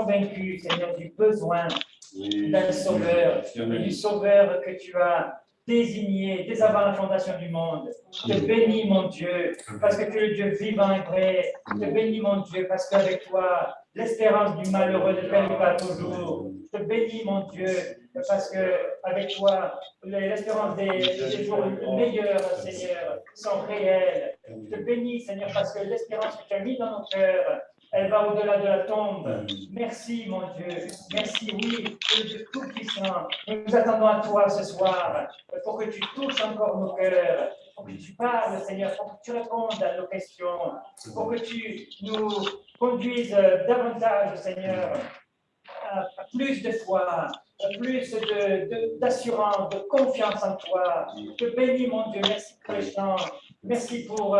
convaincus, Seigneur, du besoin d'un sauveur, et du sauveur que tu as désigné dès avant la fondation du monde. Je te bénis, mon Dieu, parce que tu es le Dieu vivant et vrai. Je te bénis, mon Dieu, parce qu'avec toi, l'espérance du malheureux ne périt pas toujours. Je te bénis, mon Dieu, parce qu'avec toi, l'espérance des jours meilleurs, Seigneur, sont réels. Je te bénis, Seigneur, parce que l'espérance que tu as mise dans nos cœurs, elle va au-delà de la tombe. Merci, mon Dieu. Merci, oui, Dieu Tout-Puissant. Nous attendons à toi ce soir pour que tu touches encore nos cœurs, pour que tu parles, Seigneur, pour que tu répondes à nos questions, pour que tu nous conduises davantage, Seigneur, à plus de foi, plus d'assurance, de confiance en toi. Je te bénis, mon Dieu. Merci pour les chants. Merci pour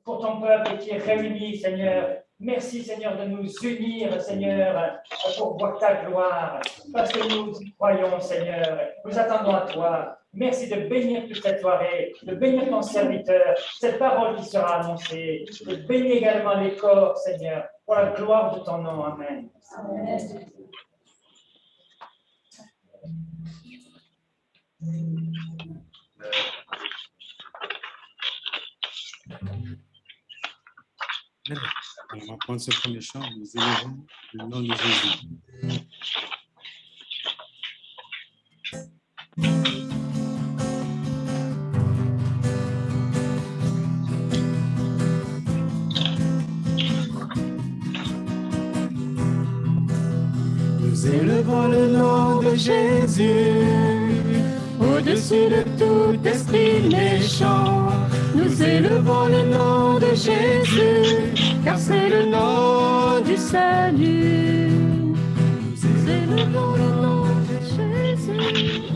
ton peuple qui est réuni, Seigneur. Merci, Seigneur, de nous unir, Seigneur, pour voir ta gloire, parce que nous y croyons, Seigneur. Nous attendons à toi. Merci de bénir toute cette soirée, de bénir ton serviteur, cette parole qui sera annoncée, de bénir également les corps, Seigneur, pour la gloire de ton nom. Amen. Amen. On va prendre ce premier chant, nous élevons le nom de Jésus. Nous élevons le nom de Jésus au-dessus de tout esprit méchant. Nous élevons le nom de Jésus, car c'est le nom du salut. Nous élevons le nom de Jésus,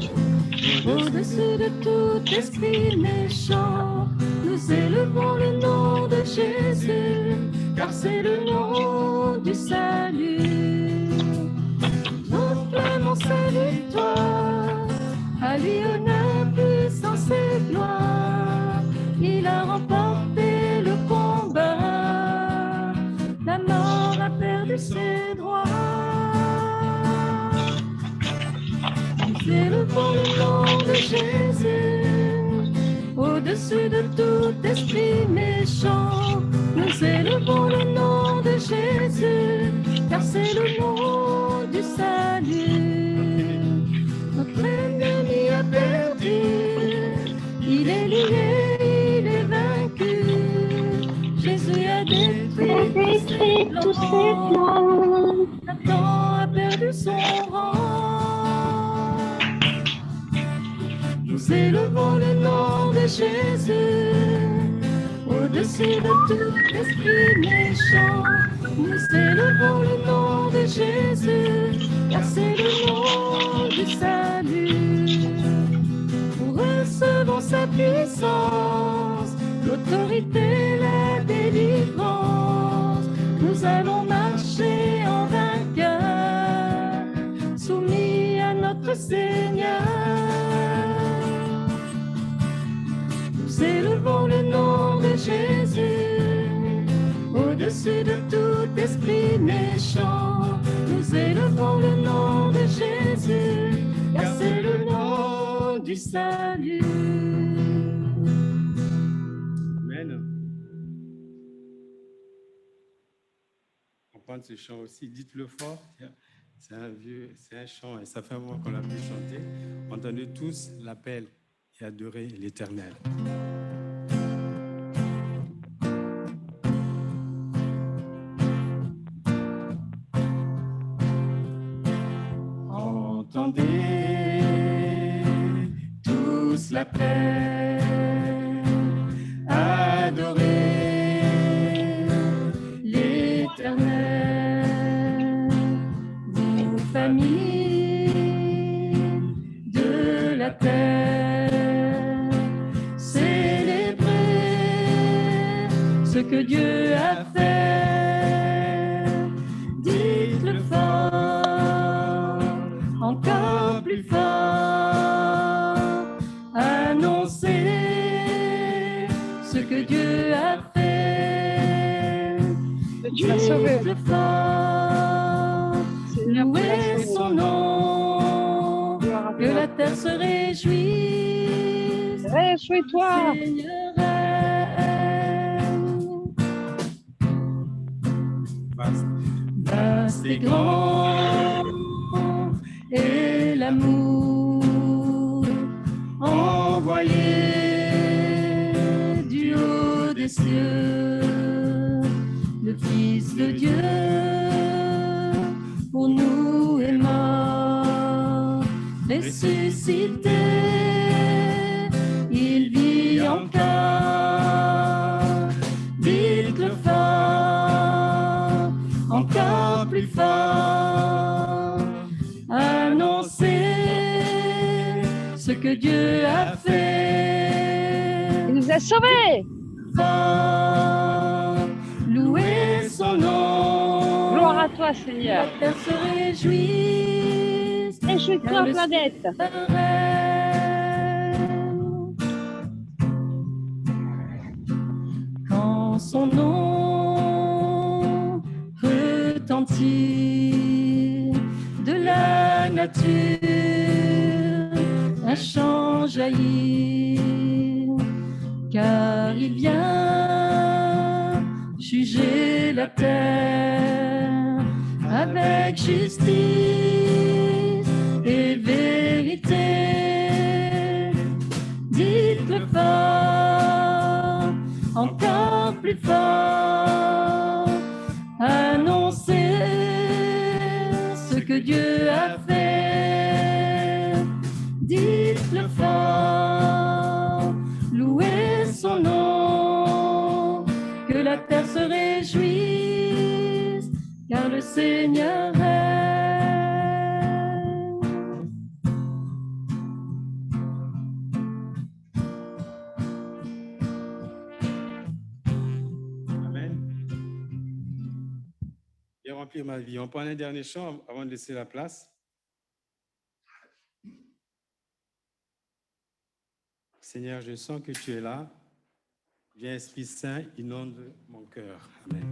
au-dessus de tout esprit méchant. Nous élevons le nom de Jésus, car c'est le nom du salut. Nous clamons sa victoire, à lui honneur, puissance et gloire. Il a remporté le combat, la mort a perdu ses droits. Nous élevons le nom de Jésus, au-dessus de tout esprit méchant. Nous élevons le nom de Jésus, car c'est le nom du salut. Notre ennemi a perdu, il est lié, il est vaincu. Jésus a détruit tous ses plans. Satan a perdu son rang. Nous élevons le nom de Jésus, au-dessus de tout esprit méchant. Nous élevons le nom de Jésus, car c'est le nom du salut. Nous recevons sa puissance, l'autorité, la délivrance. Nous allons marcher en vainqueur, soumis à notre Seigneur. Nous élevons le nom de Jésus, au-dessus de tout esprit méchant. Nous élevons le nom de Jésus, car c'est le nom du salut. Amen. On prend ce chant aussi, dites-le fort. C'est un chant et ça fait un moment qu'on l'a pu chanter. Entendez tous l'appel et adorer l'Éternel. Entendez tous l'appel, adorez l'Éternel, vous familles de la terre, célébrez ce que Dieu a fait, dites-le fort, encore plus fort, annoncez ce que Dieu a fait, Dieu l'a sauvé. dites-le fort, terre se réjouisse. Réjouis-toi. Seigneur règne. Vaste et grand est l'amour envoyé du haut des cieux, le Fils de Dieu pour nous est mort, ressuscité, il vit encore, dites-le fort, encore plus fort, annoncez ce que Dieu a fait. Il nous a sauvés. Fort, louez son nom. Gloire à toi, Seigneur. La terre se réjouit. Réjouis-toi, planète. Quand son nom retentit, de la nature un chant jaillit, car il vient juger la terre avec justice et vérité. Dites-le fort, encore plus fort, annoncez ce que Dieu a fait. Dites-le fort, louez son nom, que la terre se réjouisse, car le Seigneur règne. Amen. Viens remplir ma vie. On prend un dernier chant avant de laisser la place. Seigneur, je sens que tu es là. Viens, Esprit Saint, inonde mon cœur. Amen.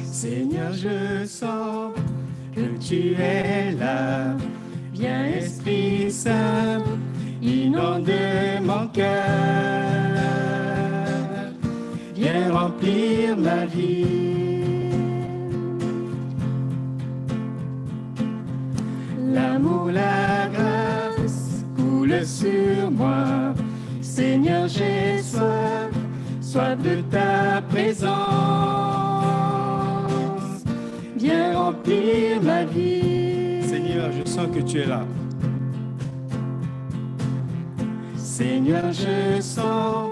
Seigneur, je sens que tu es là. Viens, Esprit Saint, inonde mon cœur. Viens remplir ma vie. L'amour, la grâce coule sur moi. Seigneur, j'ai soif, soif de ta présence. Viens remplir ma vie. Seigneur, je sens que tu es là. Seigneur, je sens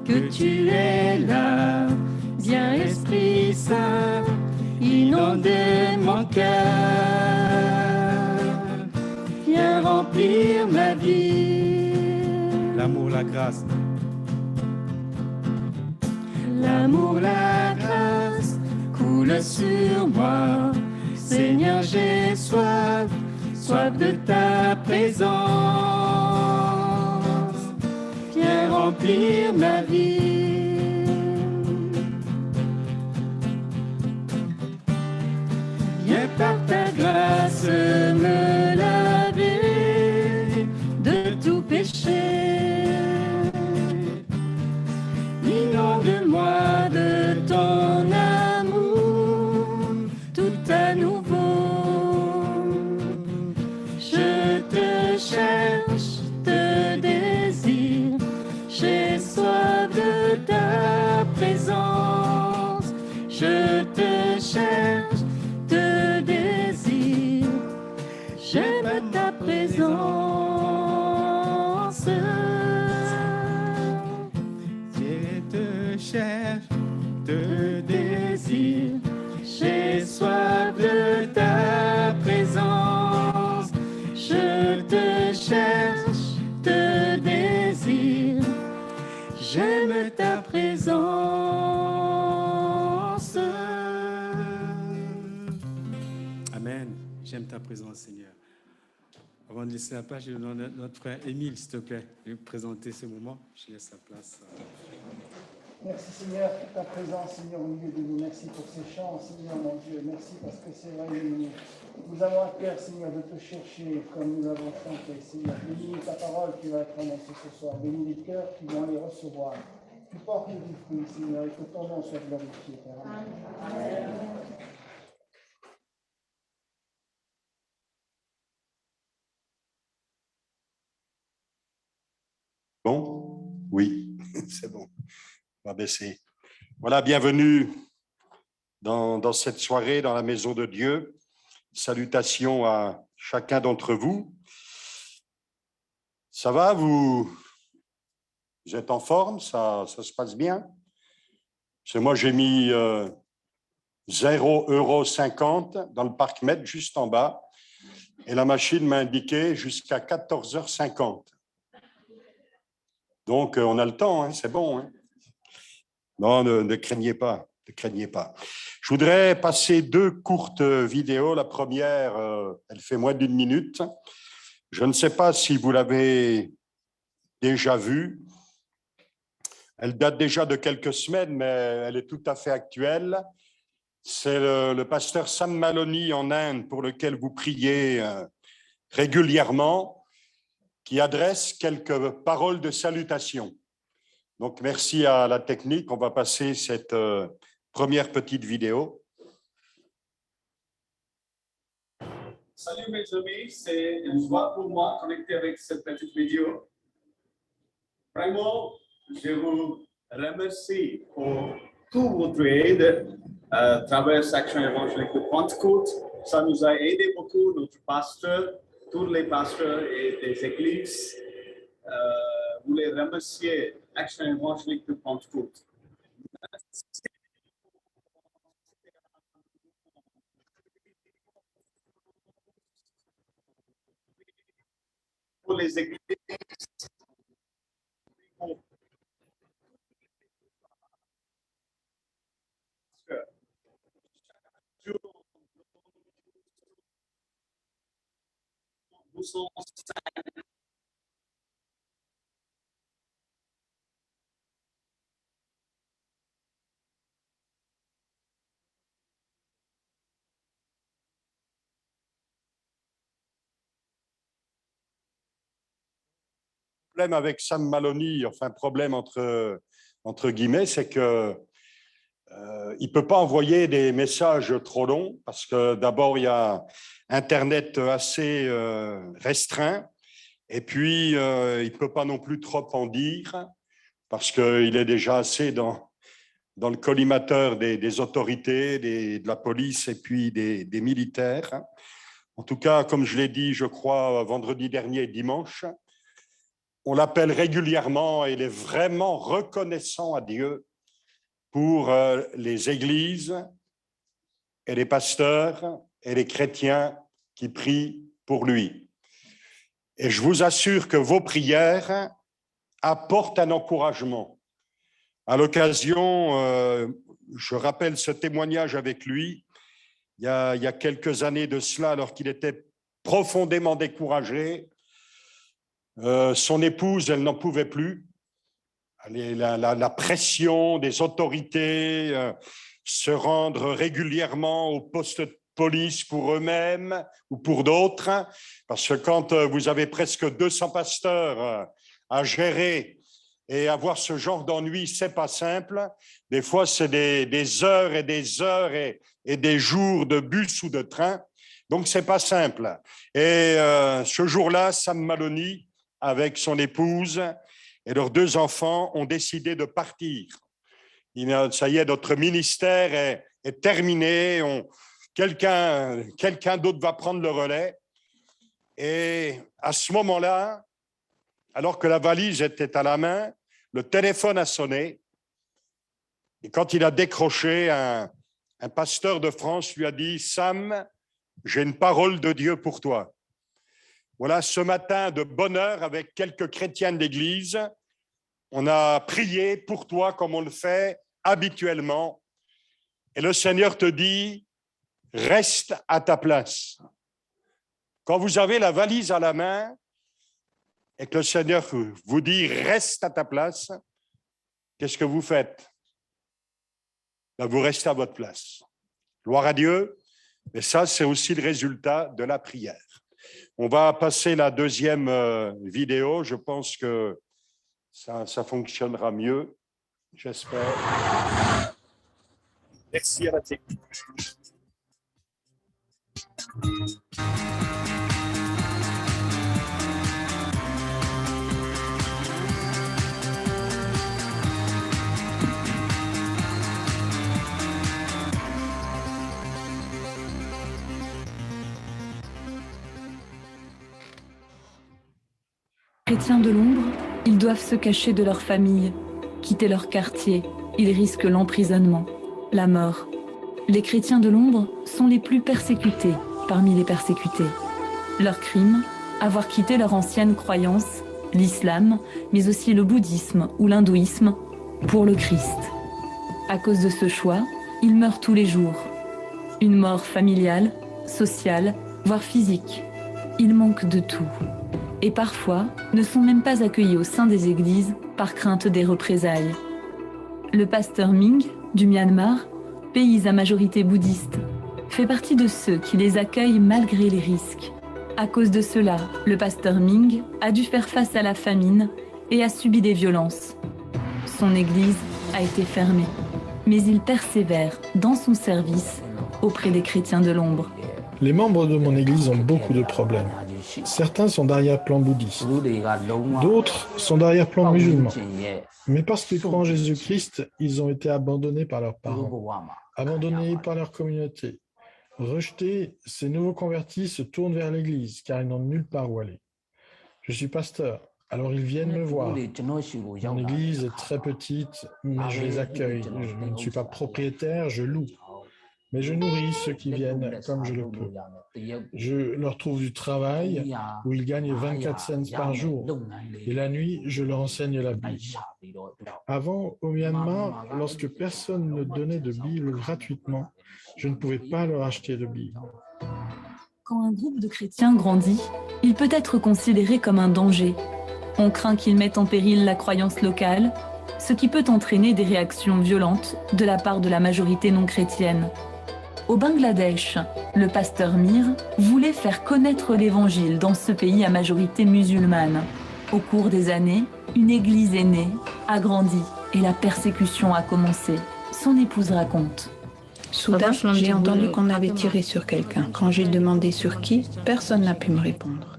que tu es là. Viens, Esprit Saint, inonde mon cœur. Viens remplir ma vie. L'amour, la grâce. L'amour, la grâce coule sur moi. Seigneur, j'ai soif, soif de ta présence. Viens remplir ma vie. Viens par ta grâce me laver de tout péché. Inonde-moi de ton amour tout à nouveau. Je te cherche, te désire, j'ai soif de ta présence. Je te cherche, te désire, j'aime ta présence. Je te cherche, te désire. J'ai soif de ta présence. Je te cherche, te désire. J'aime ta présence. J'aime ta présence, Seigneur. Avant de laisser la place, je demande à notre frère Émile, s'il te plaît, de présenter ce moment. Je laisse la place. Merci Seigneur pour ta présence, Seigneur, au milieu de nous. Merci pour ces chants, Seigneur, mon Dieu. Merci parce que c'est vrai, nous avons à cœur, Seigneur, de te chercher comme nous l'avons chanté, Seigneur. Bénis ta parole qui va être annoncée ce soir. Bénis les cœurs qui vont les recevoir. Tu portes du fruit, Seigneur, et que ton nom soit glorifié, Père. Amen. Bon? Oui, c'est bon. On va baisser. Voilà, bienvenue dans cette soirée dans la maison de Dieu. Salutations à chacun d'entre vous. Ça va, vous êtes en forme? Ça se passe bien? Parce que moi, j'ai mis 0,50 € dans le Parc Med, juste en bas, et la machine m'a indiqué jusqu'à 14h50. Donc, on a le temps, hein, c'est bon. Hein. Non, ne craignez pas, ne craignez pas. Je voudrais passer 2 courtes vidéos. La première, elle fait moins d'1 minute. Je ne sais pas si vous l'avez déjà vue. Elle date déjà de quelques semaines, mais elle est tout à fait actuelle. C'est le pasteur Sam Maloney en Inde, pour lequel vous priez régulièrement, qui adresse quelques paroles de salutation. Donc, merci à la technique. On va passer cette première petite vidéo. Salut mes amis, c'est une joie pour moi de connecter avec cette petite vidéo. Vraiment, je vous remercie pour toute votre aide à travers Action évangélique de Pentecôte. Ça nous a aidé beaucoup, notre pasteur, tous les pasteurs et des églises. Vous les remercier, Action évangélique de Pentecôte. Pour les églises, nous sommes Problème avec Sam Maloney, enfin problème entre guillemets, c'est que il peut pas envoyer des messages trop longs parce que d'abord il y a Internet assez restreint et puis il peut pas non plus trop en dire parce qu'il est déjà assez dans le collimateur des autorités, de la police et puis des militaires. En tout cas, comme je l'ai dit, je crois, vendredi dernier et dimanche, on l'appelle régulièrement et il est vraiment reconnaissant à Dieu pour les églises et les pasteurs et les chrétiens qui prient pour lui. Et je vous assure que vos prières apportent un encouragement. À l'occasion, je rappelle ce témoignage avec lui, il y a quelques années de cela, alors qu'il était profondément découragé. Son épouse, elle n'en pouvait plus. La pression des autorités, se rendre régulièrement au poste de police pour eux-mêmes ou pour d'autres, parce que quand vous avez presque 200 pasteurs à gérer et avoir ce genre d'ennui, c'est pas simple. Des fois, c'est des heures et des heures et des jours de bus ou de train, donc c'est pas simple. Et ce jour-là, Sam Maloney, avec son épouse et leurs 2 enfants, ont décidé de partir. Ça y est, notre ministère est terminé. Quelqu'un d'autre va prendre le relais. Et à ce moment-là, alors que la valise était à la main, le téléphone a sonné. Et quand il a décroché, un pasteur de France lui a dit « Sam, j'ai une parole de Dieu pour toi. » Voilà, ce matin, de bonne heure, avec quelques chrétiens d'église, on a prié pour toi comme on le fait habituellement. Et le Seigneur te dit, reste à ta place. Quand vous avez la valise à la main et que le Seigneur vous dit « reste à ta place », qu'est-ce que vous faites? Ben, vous restez à votre place. Gloire à Dieu. Mais ça, c'est aussi le résultat de la prière. On va passer la deuxième vidéo. Je pense que ça fonctionnera mieux. J'espère. Merci à la technique. Chrétiens de l'ombre, ils doivent se cacher de leur famille, quitter leur quartier, ils risquent l'emprisonnement, la mort. Les chrétiens de l'ombre sont les plus persécutés parmi les persécutés. Leur crime, avoir quitté leur ancienne croyance, l'islam, mais aussi le bouddhisme ou l'hindouisme, pour le Christ. À cause de ce choix, ils meurent tous les jours. Une mort familiale, sociale, voire physique. Ils manquent de tout. Et parfois ne sont même pas accueillis au sein des églises par crainte des représailles. Le pasteur Ming, du Myanmar, pays à majorité bouddhiste, fait partie de ceux qui les accueillent malgré les risques. À cause de cela, le pasteur Ming a dû faire face à la famine et a subi des violences. Son église a été fermée, mais il persévère dans son service auprès des chrétiens de l'ombre. Les membres de mon église ont beaucoup de problèmes. Certains sont d'arrière-plan bouddhiste, d'autres sont d'arrière-plan musulman. Mais parce qu'ils croient en Jésus-Christ, ils ont été abandonnés par leurs parents, abandonnés par leur communauté. Rejetés, ces nouveaux convertis se tournent vers l'église car ils n'ont nulle part où aller. Je suis pasteur, alors ils viennent me voir. Mon église est très petite, mais je les accueille. Je ne suis pas propriétaire, je loue. Mais je nourris ceux qui viennent comme je le peux. Je leur trouve du travail où ils gagnent 24 cents par jour. Et la nuit, je leur enseigne la Bible. Avant, au Myanmar, lorsque personne ne donnait de Bible gratuitement, je ne pouvais pas leur acheter de Bible. Quand un groupe de chrétiens grandit, il peut être considéré comme un danger. On craint qu'il mette en péril la croyance locale, ce qui peut entraîner des réactions violentes de la part de la majorité non chrétienne. Au Bangladesh, le pasteur Mir voulait faire connaître l'évangile dans ce pays à majorité musulmane. Au cours des années, une église est née, a grandi et la persécution a commencé. Son épouse raconte. Soudain, j'ai entendu qu'on avait tiré sur quelqu'un. Quand j'ai demandé sur qui, personne n'a pu me répondre.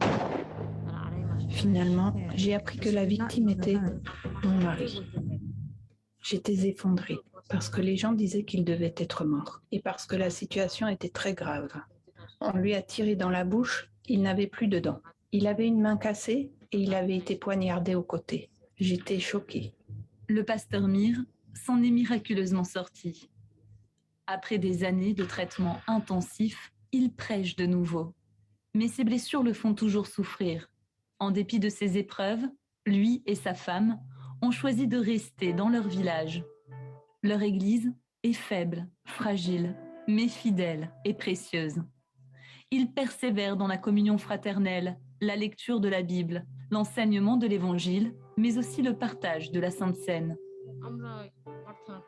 Finalement, j'ai appris que la victime était mon mari. J'étais effondrée parce que les gens disaient qu'il devait être mort et parce que la situation était très grave. On lui a tiré dans la bouche, il n'avait plus de dents. Il avait une main cassée et il avait été poignardé au côté. J'étais choquée. Le pasteur Mir s'en est miraculeusement sorti. Après des années de traitement intensif, il prêche de nouveau. Mais ses blessures le font toujours souffrir. En dépit de ces épreuves, lui et sa femme ont choisi de rester dans leur village. Leur église est faible, fragile, mais fidèle et précieuse. Ils persévèrent dans la communion fraternelle, la lecture de la Bible, l'enseignement de l'Évangile, mais aussi le partage de la Sainte Seine.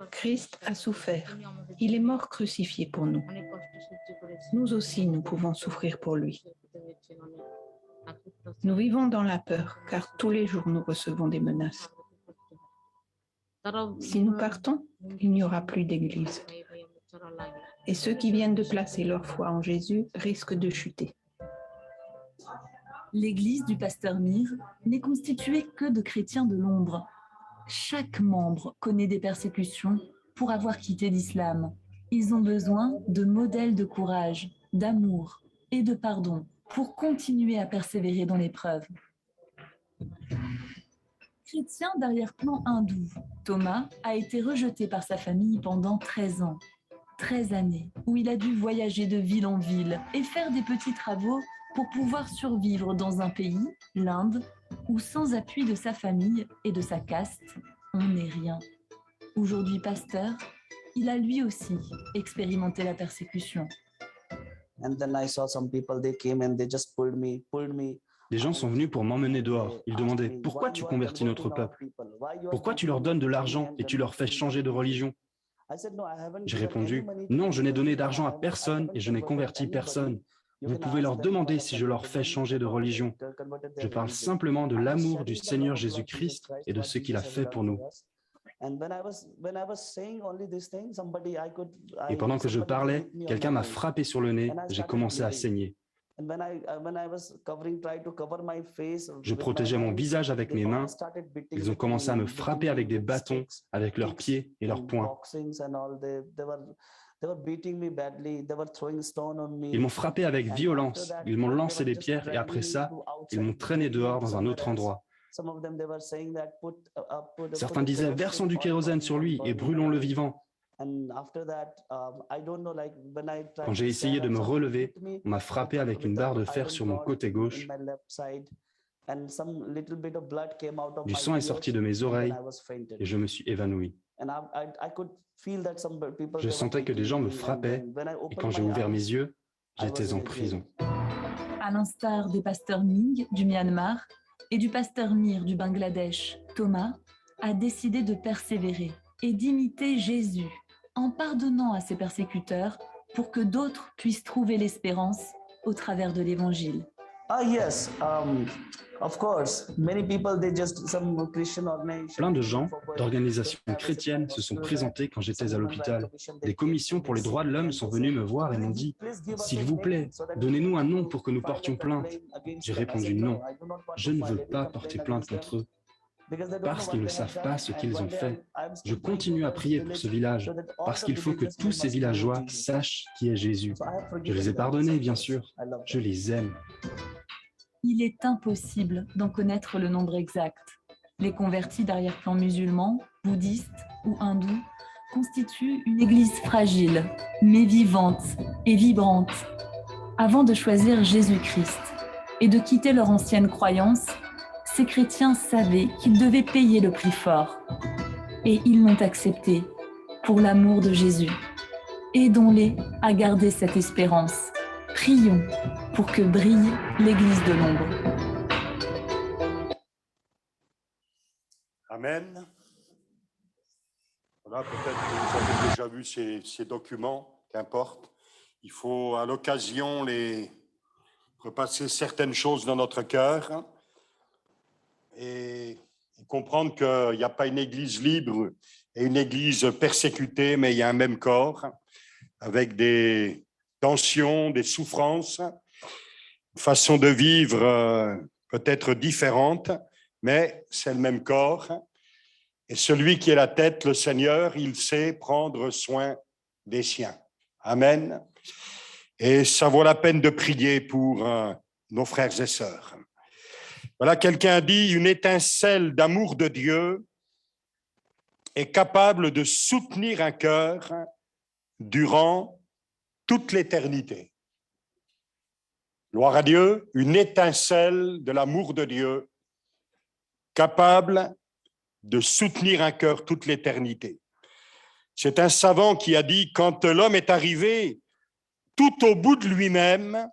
Christ a souffert. Il est mort crucifié pour nous. Nous aussi, nous pouvons souffrir pour lui. Nous vivons dans la peur, car tous les jours nous recevons des menaces. Si nous partons, il n'y aura plus d'église. Et ceux qui viennent de placer leur foi en Jésus risquent de chuter. L'église du pasteur Mir n'est constituée que de chrétiens de l'ombre. Chaque membre connaît des persécutions pour avoir quitté l'islam. Ils ont besoin de modèles de courage, d'amour et de pardon pour continuer à persévérer dans l'épreuve. Chrétien d'arrière-plan hindou, Thomas a été rejeté par sa famille pendant 13 ans. 13 années où il a dû voyager de ville en ville et faire des petits travaux pour pouvoir survivre dans un pays, l'Inde, où sans appui de sa famille et de sa caste, on n'est rien. Aujourd'hui pasteur, il a lui aussi expérimenté la persécution. Des gens sont venus pour m'emmener dehors. Ils demandaient « Pourquoi tu convertis notre peuple? Pourquoi tu leur donnes de l'argent et tu leur fais changer de religion ?» J'ai répondu « Non, je n'ai donné d'argent à personne et je n'ai converti personne. Vous pouvez leur demander si je leur fais changer de religion. Je parle simplement de l'amour du Seigneur Jésus-Christ et de ce qu'il a fait pour nous. » Et pendant que je parlais, quelqu'un m'a frappé sur le nez, j'ai commencé à saigner. Je protégeais mon visage avec mes mains. Ils ont commencé à me frapper avec des bâtons, avec leurs pieds et leurs poings. Ils m'ont frappé avec violence. Ils m'ont lancé des pierres et après ça, ils m'ont traîné dehors dans un autre endroit. Certains disaient « Versons du kérosène sur lui et brûlons-le vivant ». Quand j'ai essayé de me relever, on m'a frappé avec une barre de fer sur mon côté gauche. Du sang est sorti de mes oreilles et je me suis évanoui. Je sentais que des gens me frappaient et quand j'ai ouvert mes yeux, j'étais en prison. À l'instar des pasteurs Ming du Myanmar et du pasteur Mir du Bangladesh, Thomas a décidé de persévérer et d'imiter Jésus en pardonnant à ses persécuteurs pour que d'autres puissent trouver l'espérance au travers de l'Évangile. Plein de gens d'organisations chrétiennes se sont présentés quand j'étais à l'hôpital. Des commissions pour les droits de l'homme sont venues me voir et m'ont dit « S'il vous plaît, donnez-nous un nom pour que nous portions plainte. » J'ai répondu « Non, je ne veux pas porter plainte contre eux. » Parce qu'ils ne savent pas ce qu'ils ont fait. Je continue à prier pour ce village, parce qu'il faut que tous ces villageois sachent qui est Jésus. Je les ai pardonnés, bien sûr. Je les aime. Il est impossible d'en connaître le nombre exact. Les convertis d'arrière-plan musulmans, bouddhistes ou hindous constituent une église fragile, mais vivante et vibrante. Avant de choisir Jésus-Christ et de quitter leur ancienne croyance, ces chrétiens savaient qu'ils devaient payer le prix fort. Et ils l'ont accepté pour l'amour de Jésus. Aidons-les à garder cette espérance. Prions pour que brille l'Église de l'ombre. Amen. Voilà, peut-être que vous avez déjà vu ces documents, qu'importe. Il faut à l'occasion repasser certaines choses dans notre cœur et comprendre qu'il n'y a pas une Église libre et une Église persécutée, mais il y a un même corps avec des tensions, des souffrances, une façon de vivre peut-être différente, mais c'est le même corps. Et celui qui est la tête, le Seigneur, il sait prendre soin des siens. Amen. Et ça vaut la peine de prier pour nos frères et sœurs. Voilà, quelqu'un dit, une étincelle d'amour de Dieu est capable de soutenir un cœur durant toute l'éternité. Gloire à Dieu, une étincelle de l'amour de Dieu capable de soutenir un cœur toute l'éternité. C'est un savant qui a dit, quand l'homme est arrivé tout au bout de lui-même,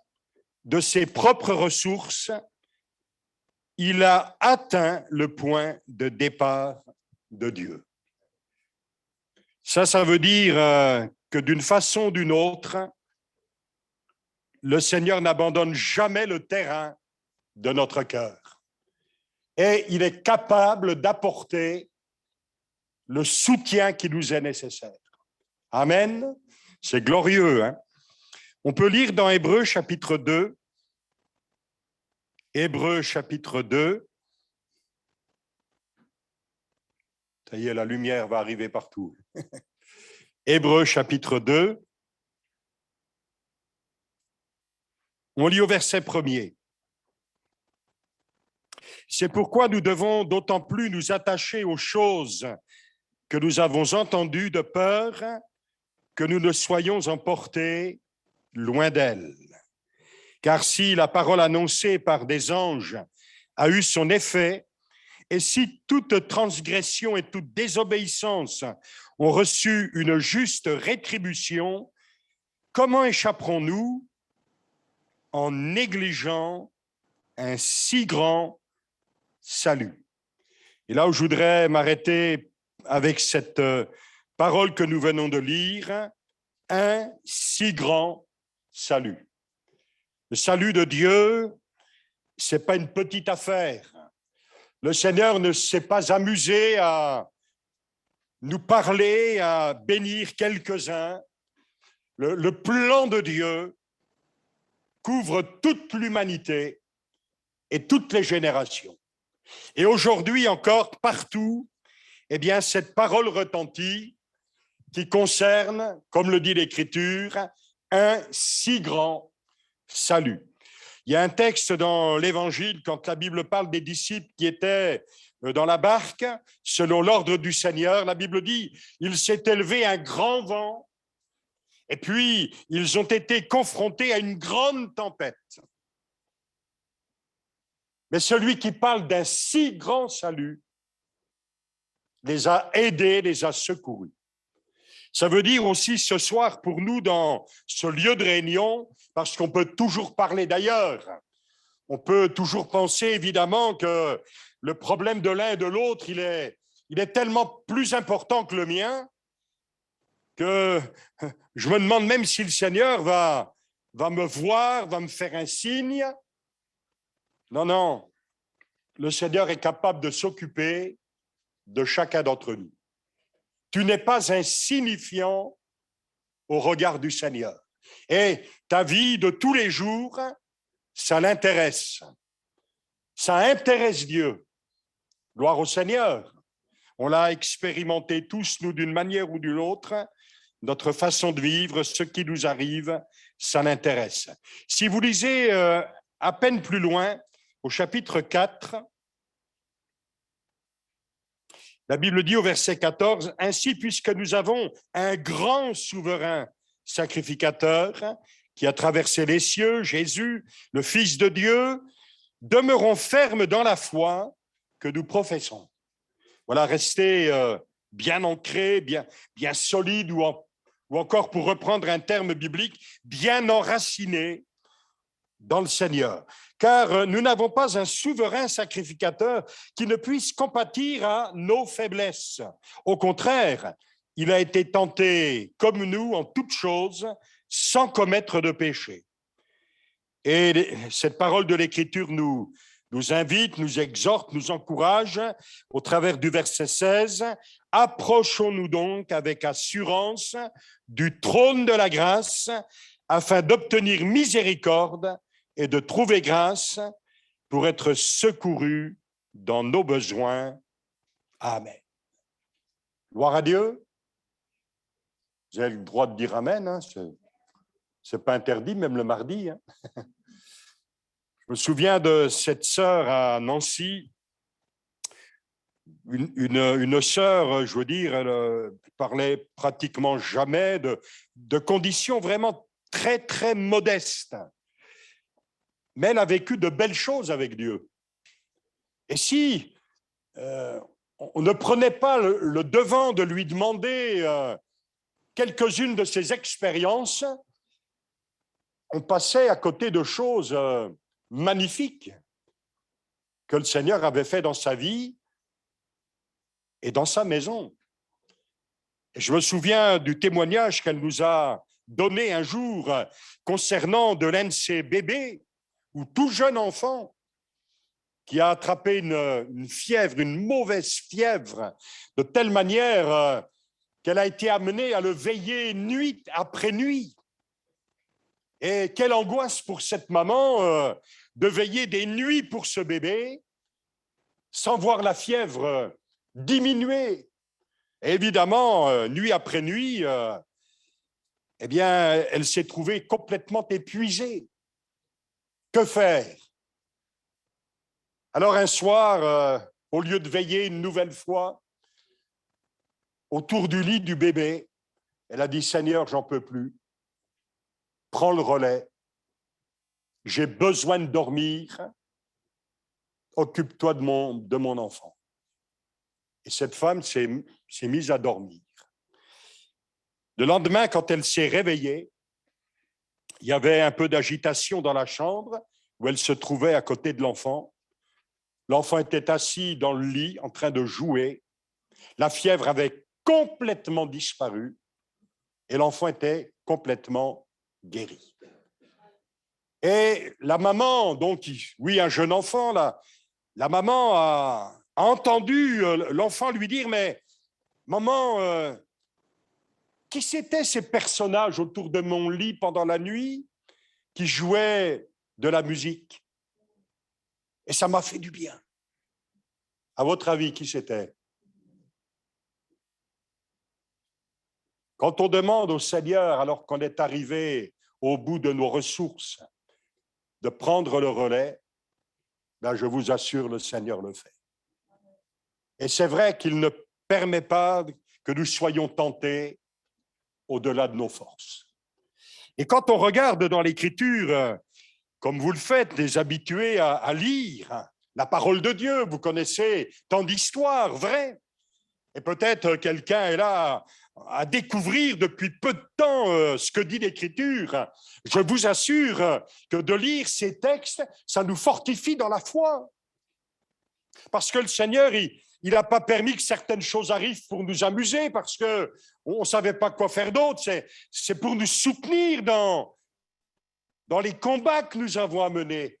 de ses propres ressources, il a atteint le point de départ de Dieu. Ça veut dire que d'une façon ou d'une autre, le Seigneur n'abandonne jamais le terrain de notre cœur. Et il est capable d'apporter le soutien qui nous est nécessaire. Amen. C'est glorieux, hein? On peut lire dans Hébreux chapitre 2. Hébreux chapitre 2. Ça y est, la lumière va arriver partout. Hébreux chapitre 2. On lit au verset 1er. C'est pourquoi nous devons d'autant plus nous attacher aux choses que nous avons entendues de peur que nous ne soyons emportés loin d'elles. Car si la parole annoncée par des anges a eu son effet, et si toute transgression et toute désobéissance ont reçu une juste rétribution, comment échapperons-nous en négligeant un si grand salut. Et là où je voudrais m'arrêter avec cette parole que nous venons de lire, un si grand salut. Le salut de Dieu, ce n'est pas une petite affaire. Le Seigneur ne s'est pas amusé à nous parler, à bénir quelques-uns. Le plan de Dieu couvre toute l'humanité et toutes les générations. Et aujourd'hui encore, partout, eh bien, cette parole retentit qui concerne, comme le dit l'Écriture, un si grand salut. Il y a un texte dans l'Évangile, quand la Bible parle des disciples qui étaient dans la barque, selon l'ordre du Seigneur, la Bible dit, il s'est élevé un grand vent, et puis ils ont été confrontés à une grande tempête. Mais celui qui parle d'un si grand salut les a aidés, les a secourus. Ça veut dire aussi ce soir pour nous dans ce lieu de réunion, parce qu'on peut toujours parler d'ailleurs, on peut toujours penser évidemment que le problème de l'un et de l'autre, il est tellement plus important que le mien, que je me demande même si le Seigneur va me voir, va me faire un signe. Non, le Seigneur est capable de s'occuper de chacun d'entre nous. Tu n'es pas insignifiant au regard du Seigneur. Et ta vie de tous les jours, ça l'intéresse. Ça intéresse Dieu. Gloire au Seigneur. On l'a expérimenté tous, nous, d'une manière ou d'une autre. Notre façon de vivre, ce qui nous arrive, ça l'intéresse. Si vous lisez à peine plus loin, au chapitre 4, la Bible dit au verset 14, « Ainsi, puisque nous avons un grand souverain sacrificateur qui a traversé les cieux, Jésus, le Fils de Dieu, demeurons fermes dans la foi que nous professons. » Voilà, restez bien ancrés, bien solides, ou encore, pour reprendre un terme biblique, bien enracinés dans le Seigneur. Car nous n'avons pas un souverain sacrificateur qui ne puisse compatir à nos faiblesses. Au contraire, il a été tenté comme nous en toutes choses, sans commettre de péché. Et cette parole de l'Écriture nous invite, nous exhorte, nous encourage au travers du verset 16. « Approchons-nous donc avec assurance du trône de la grâce afin d'obtenir miséricorde et de trouver grâce pour être secourus dans nos besoins. » Amen. Gloire à Dieu. Vous avez le droit de dire Amen, hein. C'est pas interdit, même le mardi. Hein. Je me souviens de cette sœur à Nancy, une sœur, je veux dire, elle parlait pratiquement jamais de conditions vraiment très, très modestes. Mais elle a vécu de belles choses avec Dieu. Et si on ne prenait pas le devant de lui demander quelques-unes de ses expériences, on passait à côté de choses magnifiques que le Seigneur avait fait dans sa vie et dans sa maison. Et je me souviens du témoignage qu'elle nous a donné un jour concernant de l'un de ses bébés, ou tout jeune enfant, qui a attrapé une fièvre, une mauvaise fièvre, de telle manière qu'elle a été amenée à le veiller nuit après nuit. Et quelle angoisse pour cette maman de veiller des nuits pour ce bébé, sans voir la fièvre diminuer. Et évidemment, nuit après nuit, eh bien, elle s'est trouvée complètement épuisée. Que faire? Alors un soir, au lieu de veiller une nouvelle fois autour du lit du bébé, elle a dit « Seigneur, j'en peux plus. Prends le relais. J'ai besoin de dormir. Occupe-toi de mon enfant. » Et cette femme s'est mise à dormir. Le lendemain, quand elle s'est réveillée, il y avait un peu d'agitation dans la chambre où elle se trouvait à côté de l'enfant. L'enfant était assis dans le lit en train de jouer. La fièvre avait complètement disparu et l'enfant était complètement guéri. Et la maman, donc, oui, un jeune enfant, là, la maman a entendu l'enfant lui dire « Mais maman, qui c'étaient ces personnages autour de mon lit pendant la nuit qui jouaient de la musique ?» Et ça m'a fait du bien. À votre avis, qui c'était? Quand on demande au Seigneur, alors qu'on est arrivé au bout de nos ressources, de prendre le relais, ben je vous assure, le Seigneur le fait. Et c'est vrai qu'il ne permet pas que nous soyons tentés au-delà de nos forces. Et quand on regarde dans l'Écriture, comme vous le faites, les habitués à lire la parole de Dieu, vous connaissez tant d'histoires vraies, et peut-être quelqu'un est là à découvrir depuis peu de temps ce que dit l'Écriture. Je vous assure que de lire ces textes, ça nous fortifie dans la foi. Parce que le Seigneur, il n'a pas permis que certaines choses arrivent pour nous amuser, parce qu'on ne savait pas quoi faire d'autre. C'est pour nous soutenir dans les combats que nous avons à mener.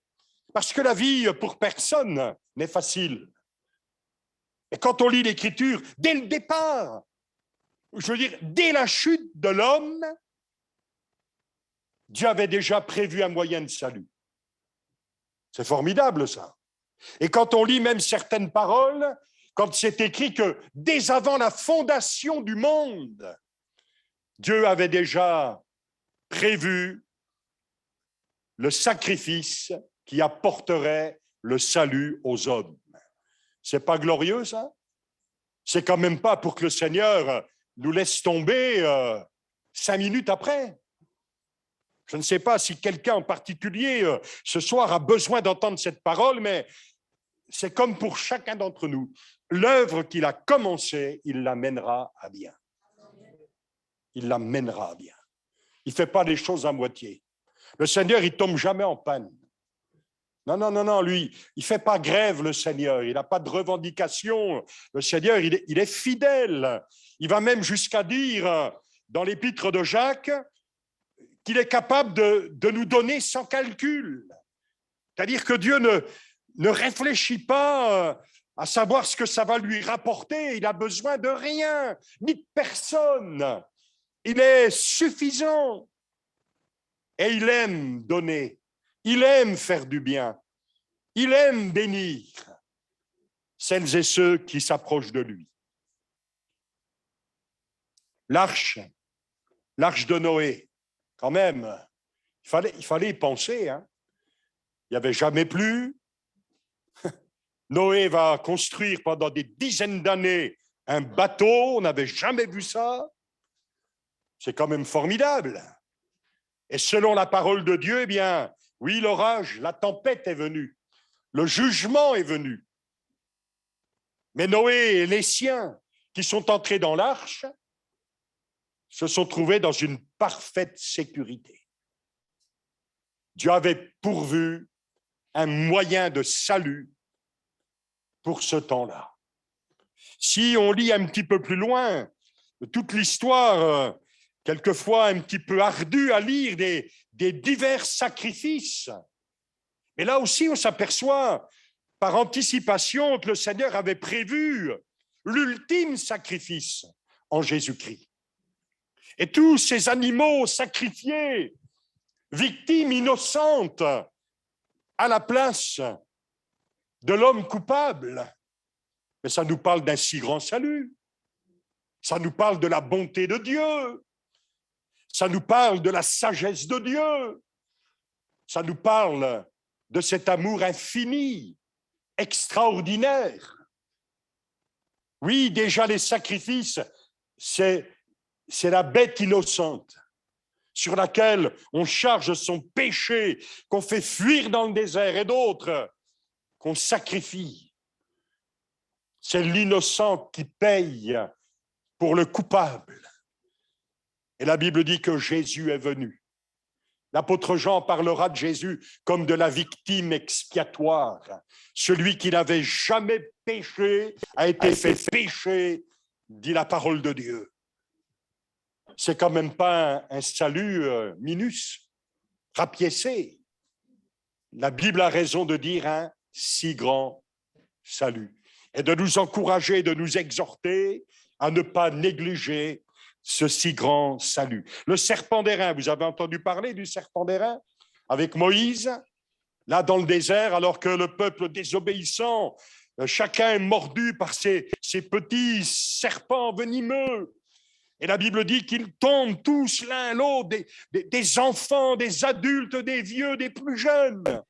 Parce que la vie, pour personne, n'est facile. Et quand on lit l'Écriture, dès le départ, je veux dire, dès la chute de l'homme, Dieu avait déjà prévu un moyen de salut. C'est formidable, ça. Et quand on lit même certaines paroles, quand c'est écrit que dès avant la fondation du monde, Dieu avait déjà prévu le sacrifice qui apporterait le salut aux hommes. C'est pas glorieux, ça? C'est quand même pas pour que le Seigneur nous laisse tomber 5 minutes après. Je ne sais pas si quelqu'un en particulier ce soir a besoin d'entendre cette parole, mais c'est comme pour chacun d'entre nous. L'œuvre qu'il a commencée, il la mènera à bien. Il la mènera à bien. Il ne fait pas les choses à moitié. Le Seigneur, il ne tombe jamais en panne. Non, lui, il ne fait pas grève, le Seigneur. Il n'a pas de revendication. Le Seigneur, il est fidèle. Il va même jusqu'à dire, dans l'épître de Jacques, qu'il est capable de nous donner sans calcul. C'est-à-dire que Dieu ne réfléchit pas à savoir ce que ça va lui rapporter. Il n'a besoin de rien, ni de personne. Il est suffisant. Et il aime donner. Il aime faire du bien. Il aime bénir celles et ceux qui s'approchent de lui. L'arche de Noé, quand même, il fallait y penser. Hein. Il n'y avait jamais plu. Noé va construire pendant des dizaines d'années un bateau. On n'avait jamais vu ça. C'est quand même formidable. Et selon la parole de Dieu, eh bien, oui, l'orage, la tempête est venue. Le jugement est venu. Mais Noé et les siens qui sont entrés dans l'arche se sont trouvés dans une parfaite sécurité. Dieu avait pourvu un moyen de salut pour ce temps-là. Si on lit un petit peu plus loin, toute l'histoire, quelquefois un petit peu ardue à lire, des divers sacrifices. Mais là aussi, on s'aperçoit par anticipation que le Seigneur avait prévu l'ultime sacrifice en Jésus-Christ. Et tous ces animaux sacrifiés, victimes innocentes, à la place de l'homme coupable. Mais ça nous parle d'un si grand salut. Ça nous parle de la bonté de Dieu. Ça nous parle de la sagesse de Dieu. Ça nous parle de cet amour infini, extraordinaire. Oui, déjà les sacrifices, c'est la bête innocente sur laquelle on charge son péché, qu'on fait fuir dans le désert, et d'autres qu'on sacrifie. C'est l'innocent qui paye pour le coupable. Et la Bible dit que Jésus est venu. L'apôtre Jean parlera de Jésus comme de la victime expiatoire. Celui qui n'avait jamais péché a été fait péché, dit la parole de Dieu. C'est quand même pas un salut minus, rapiécé. La Bible a raison de dire un si grand salut et de nous encourager, de nous exhorter à ne pas négliger ce si grand salut. Le serpent d'airain, vous avez entendu parler du serpent d'airain avec Moïse, là dans le désert, alors que le peuple désobéissant, chacun est mordu par ces petits serpents venimeux. Et la Bible dit qu'ils tombent tous l'un à l'autre, des enfants, des adultes, des vieux, des plus jeunes.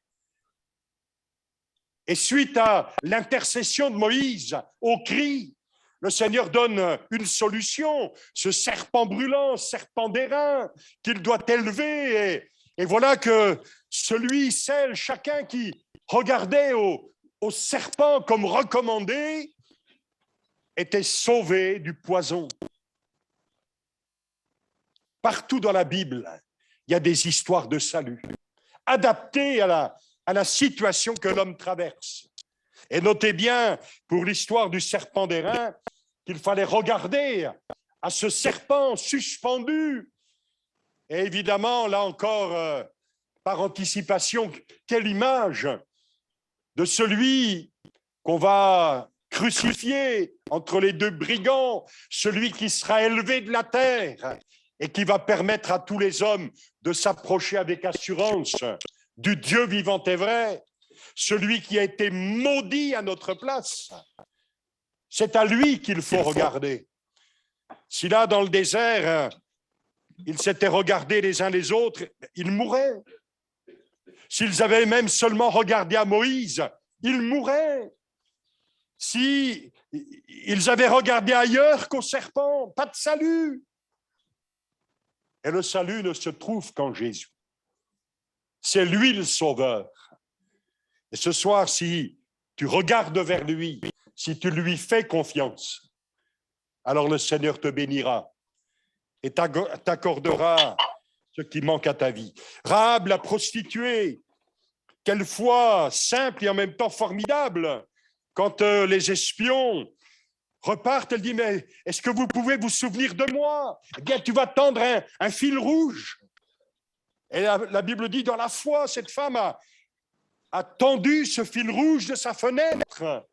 Et suite à l'intercession de Moïse, au cri, le Seigneur donne une solution, ce serpent brûlant, serpent d'airain, qu'il doit élever. Et voilà que chacun qui regardait au serpent comme recommandé, était sauvé du poison. Partout dans la Bible, il y a des histoires de salut, adaptées à la situation que l'homme traverse. Et notez bien, pour l'histoire du serpent d'airain, qu'il fallait regarder à ce serpent suspendu. Et évidemment, là encore, par anticipation, quelle image de celui qu'on va crucifier entre les deux brigands, celui qui sera élevé de la terre et qui va permettre à tous les hommes de s'approcher avec assurance du Dieu vivant et vrai, celui qui a été maudit à notre place. C'est à lui qu'il faut regarder. Si là, dans le désert, ils s'étaient regardés les uns les autres, ils mouraient. S'ils avaient même seulement regardé à Moïse, ils mouraient. Si ils avaient regardé ailleurs qu'au serpent, pas de salut. Et le salut ne se trouve qu'en Jésus. C'est lui le sauveur. Et ce soir, si tu regardes vers lui, si tu lui fais confiance, alors le Seigneur te bénira et t'accordera ce qui manque à ta vie. Rahab, la prostituée, quelle foi simple et en même temps formidable. Quand les espions repartent, elle dit, mais est-ce que vous pouvez vous souvenir de moi? Eh bien, tu vas tendre un fil rouge. Et la Bible dit, dans la foi, cette femme a tendu ce fil rouge de sa fenêtre.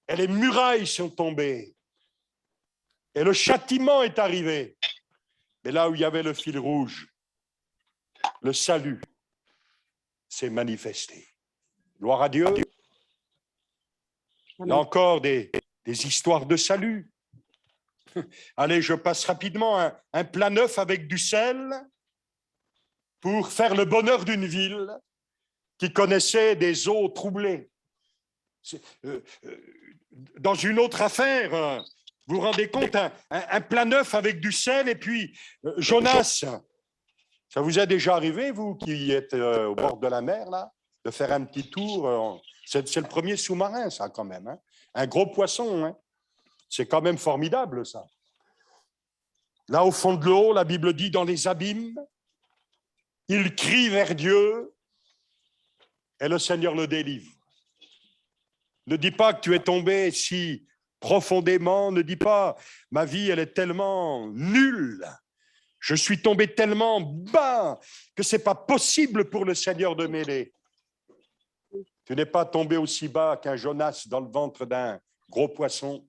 Et les murailles sont tombées. Et le châtiment est arrivé. Mais là où il y avait le fil rouge, le salut s'est manifesté. Gloire à Dieu. Là encore, des histoires de salut. Allez, je passe rapidement un plat neuf avec du sel pour faire le bonheur d'une ville qui connaissait des eaux troublées. Dans une autre affaire, vous vous rendez compte, un plat neuf avec du sel et puis Jonas, ça vous est déjà arrivé, vous qui êtes au bord de la mer, là, de faire un petit tour? C'est le premier sous-marin, ça, quand même. Hein. Un gros poisson, hein. C'est quand même formidable, ça. Là, au fond de l'eau, la Bible dit, dans les abîmes, il crie vers Dieu et le Seigneur le délivre. Ne dis pas que tu es tombé si profondément, ne dis pas, ma vie, elle est tellement nulle, je suis tombé tellement bas que ce n'est pas possible pour le Seigneur de m'aider. Tu n'es pas tombé aussi bas qu'un Jonas dans le ventre d'un gros poisson.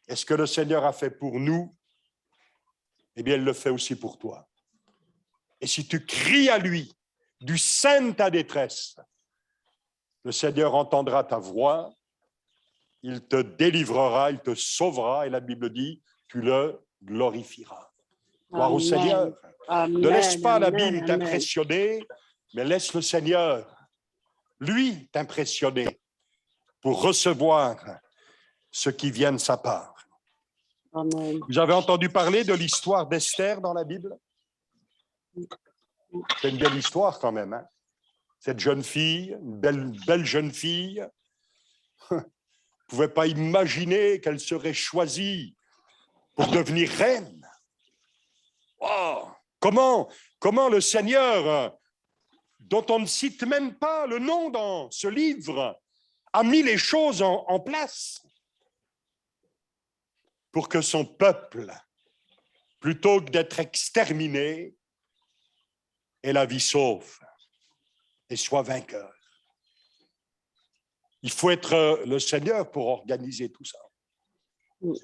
Et ce que le Seigneur a fait pour nous, eh bien, il le fait aussi pour toi. Et si tu cries à lui, du sein de ta détresse, le Seigneur entendra ta voix, il te délivrera, il te sauvera, et la Bible dit, tu le glorifieras. Gloire au Seigneur. Amen, ne laisse pas amen, l'abîme t'impressionner, mais laisse le Seigneur, lui, t'impressionner pour recevoir ce qui vient de sa part. Amen. Vous avez entendu parler de l'histoire d'Esther dans la Bible? C'est une belle histoire quand même. Hein? Cette jeune fille, une belle jeune fille, ne pouvait pas imaginer qu'elle serait choisie pour devenir reine. Oh, Comment le Seigneur, dont on ne cite même pas le nom dans ce livre, a mis les choses en place pour que son peuple, plutôt que d'être exterminé, ait la vie sauve et soit vainqueur. Il faut être le Seigneur pour organiser tout ça.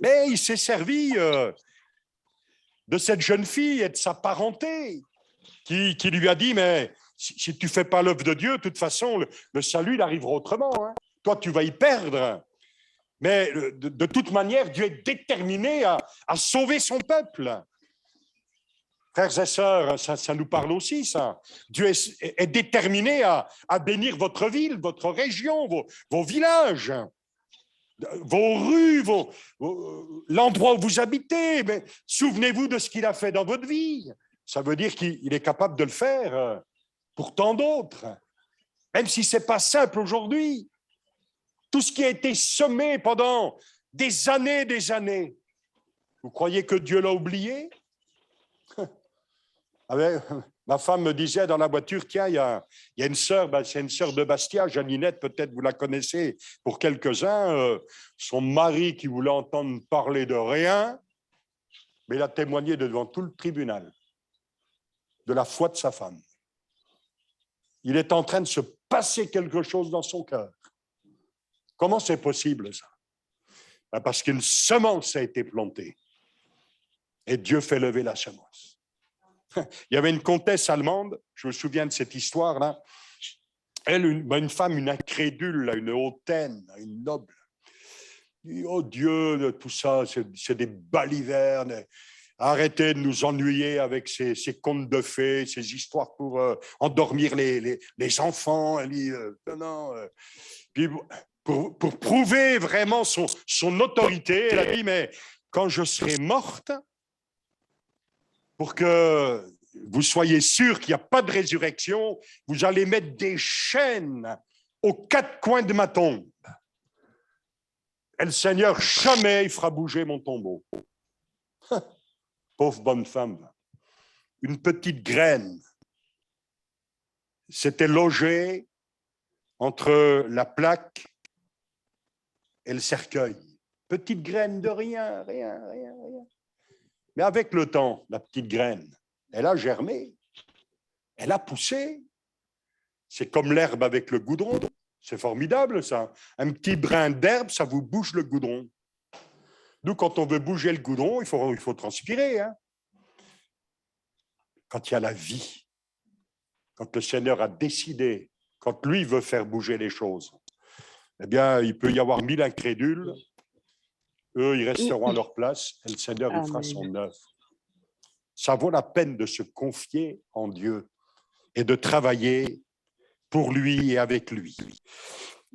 Mais il s'est servi de cette jeune fille et de sa parenté qui lui a dit, mais si tu ne fais pas l'œuvre de Dieu, de toute façon, le salut il arrivera autrement. Hein. Toi, tu vas y perdre. Mais de toute manière, Dieu est déterminé à sauver son peuple. Frères et sœurs, ça nous parle aussi, ça. Dieu est déterminé à bénir votre ville, votre région, vos villages, vos rues, l'endroit où vous habitez. Mais souvenez-vous de ce qu'il a fait dans votre vie. Ça veut dire qu'il est capable de le faire pour tant d'autres, même si ce n'est pas simple aujourd'hui. Tout ce qui a été semé pendant des années, vous croyez que Dieu l'a oublié? Ma femme me disait dans la voiture, tiens, il y a une sœur, c'est une sœur de Bastia, Janinette, peut-être vous la connaissez pour quelques-uns, son mari qui voulait entendre parler de rien, mais il a témoigné devant tout le tribunal de la foi de sa femme. Il est en train de se passer quelque chose dans son cœur. Comment c'est possible, ça? Parce qu'une semence a été plantée et Dieu fait lever la semence. Il y avait une comtesse allemande, je me souviens de cette histoire-là. Elle, une femme, une incrédule, une hautaine, une noble. Oh Dieu, tout ça, c'est des balivernes. Arrêtez de nous ennuyer avec ces contes de fées, ces histoires pour endormir les enfants. Elle dit, non. Puis, pour prouver vraiment son autorité, elle a dit, mais quand je serai morte, pour que vous soyez sûr qu'il n'y a pas de résurrection, vous allez mettre des chaînes aux quatre coins de ma tombe. Et le Seigneur, jamais il fera bouger mon tombeau. Pauvre bonne femme. Une petite graine s'était logée entre la plaque et le cercueil. Petite graine de rien. Mais avec le temps, la petite graine, elle a germé, elle a poussé. C'est comme l'herbe avec le goudron. C'est formidable, ça. Un petit brin d'herbe, ça vous bouge le goudron. Nous, quand on veut bouger le goudron, il faut transpirer. Hein. Quand il y a la vie, quand le Seigneur a décidé, quand lui veut faire bouger les choses, eh bien, il peut y avoir 1000 incrédules. Eux, ils resteront à leur place et le Seigneur il fera son œuvre. Ça vaut la peine de se confier en Dieu et de travailler pour lui et avec lui.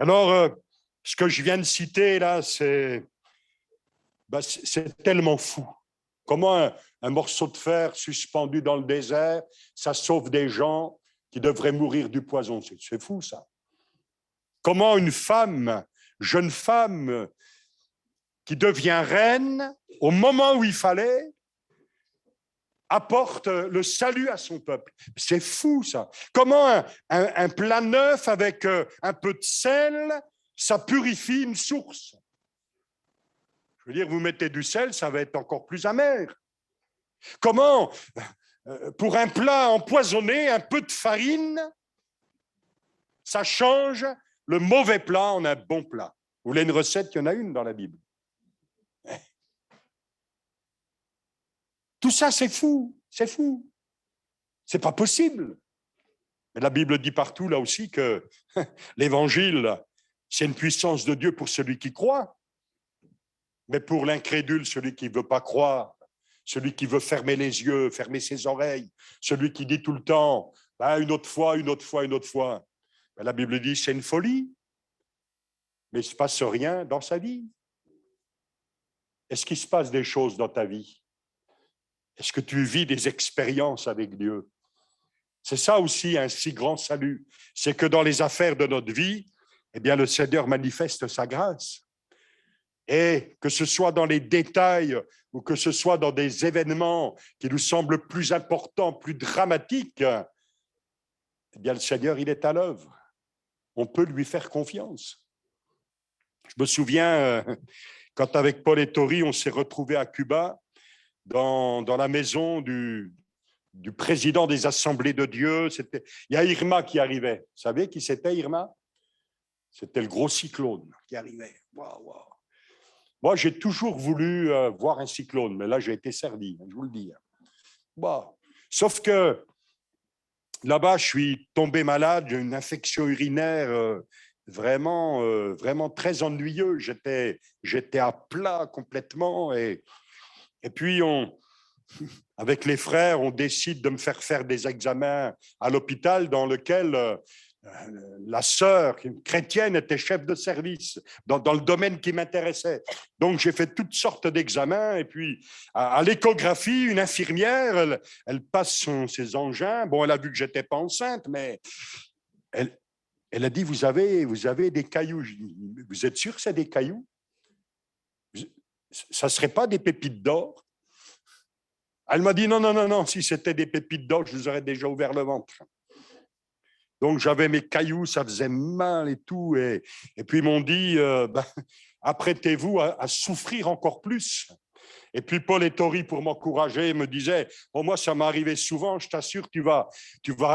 Alors, ce que je viens de citer là, c'est tellement fou. Comment un morceau de fer suspendu dans le désert, ça sauve des gens qui devraient mourir du poison. C'est fou, ça. Comment une femme, jeune femme, qui devient reine, au moment où il fallait, apporte le salut à son peuple. C'est fou, ça. Comment un plat neuf avec un peu de sel, ça purifie une source. Je veux dire, vous mettez du sel, ça va être encore plus amer. Comment, pour un plat empoisonné, un peu de farine, ça change le mauvais plat en un bon plat. Vous voulez une recette? Il y en a une dans la Bible. Tout ça, c'est fou, c'est fou. C'est pas possible. Mais la Bible dit partout, là aussi, que l'évangile, c'est une puissance de Dieu pour celui qui croit. Mais pour l'incrédule, celui qui ne veut pas croire, celui qui veut fermer les yeux, fermer ses oreilles, celui qui dit tout le temps, une autre fois, la Bible dit, c'est une folie. Mais il ne se passe rien dans sa vie. Est-ce qu'il se passe des choses dans ta vie? Est-ce que tu vis des expériences avec Dieu? C'est ça aussi un si grand salut. C'est que dans les affaires de notre vie, eh bien, le Seigneur manifeste sa grâce. Et que ce soit dans les détails ou que ce soit dans des événements qui nous semblent plus importants, plus dramatiques, eh bien, le Seigneur, il est à l'œuvre. On peut lui faire confiance. Je me souviens, quand avec Paul et Tori, on s'est retrouvés à Cuba, dans la maison du président des Assemblées de Dieu. Il y a Irma qui arrivait. Vous savez qui c'était, Irma? C'était le gros cyclone qui arrivait. Wow, wow. Moi, j'ai toujours voulu voir un cyclone, mais là, j'ai été servi, je vous le dis. Wow. Sauf que là-bas, je suis tombé malade d'une infection urinaire vraiment très ennuyeuse. J'étais à plat complètement. Et puis, avec les frères, on décide de me faire des examens à l'hôpital dans lequel la sœur chrétienne était chef de service dans le domaine qui m'intéressait. Donc, j'ai fait toutes sortes d'examens. Et puis, à l'échographie, une infirmière, elle passe ses engins. Bon, elle a vu que je n'étais pas enceinte, mais elle a dit, vous avez des cailloux. Je dis, vous êtes sûr que c'est des cailloux? Ça ne serait pas des pépites d'or? Elle m'a dit, non, si c'était des pépites d'or, je vous aurais déjà ouvert le ventre. Donc, j'avais mes cailloux, ça faisait mal et tout. Et puis, ils m'ont dit, apprêtez-vous à souffrir encore plus. Et puis, Paul et Tori, pour m'encourager, me disaient, moi, ça m'est arrivé souvent, je t'assure, tu vas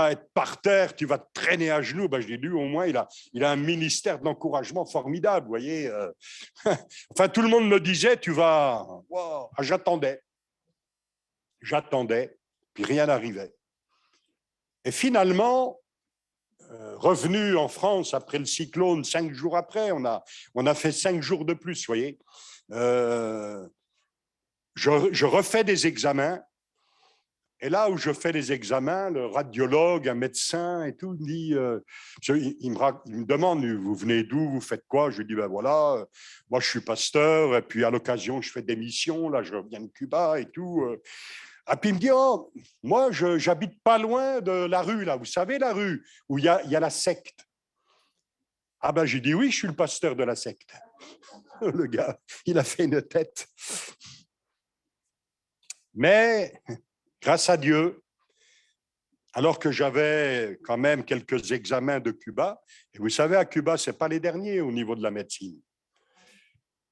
être par terre, tu vas te traîner à genoux. Je dis, lui, au moins, il a un ministère d'encouragement formidable, vous voyez. Enfin, tout le monde me disait, tu vas... Wow. J'attendais, puis rien n'arrivait. Et finalement... revenu en France après le cyclone, 5 jours après, on a fait 5 jours de plus, vous voyez. Je refais des examens, et là où je fais les examens, le radiologue, un médecin et tout, il me demande, vous venez d'où, vous faites quoi? Je lui dis, voilà, moi je suis pasteur, et puis à l'occasion, je fais des missions, là je reviens de Cuba et tout. Et puis il me dit, moi, j'habite pas loin de la rue, là. Vous savez, la rue où il y a la secte. J'ai dit, oui, je suis le pasteur de la secte. Le gars, il a fait une tête. Mais, grâce à Dieu, alors que j'avais quand même quelques examens de Cuba, et vous savez, à Cuba, ce n'est pas les derniers au niveau de la médecine.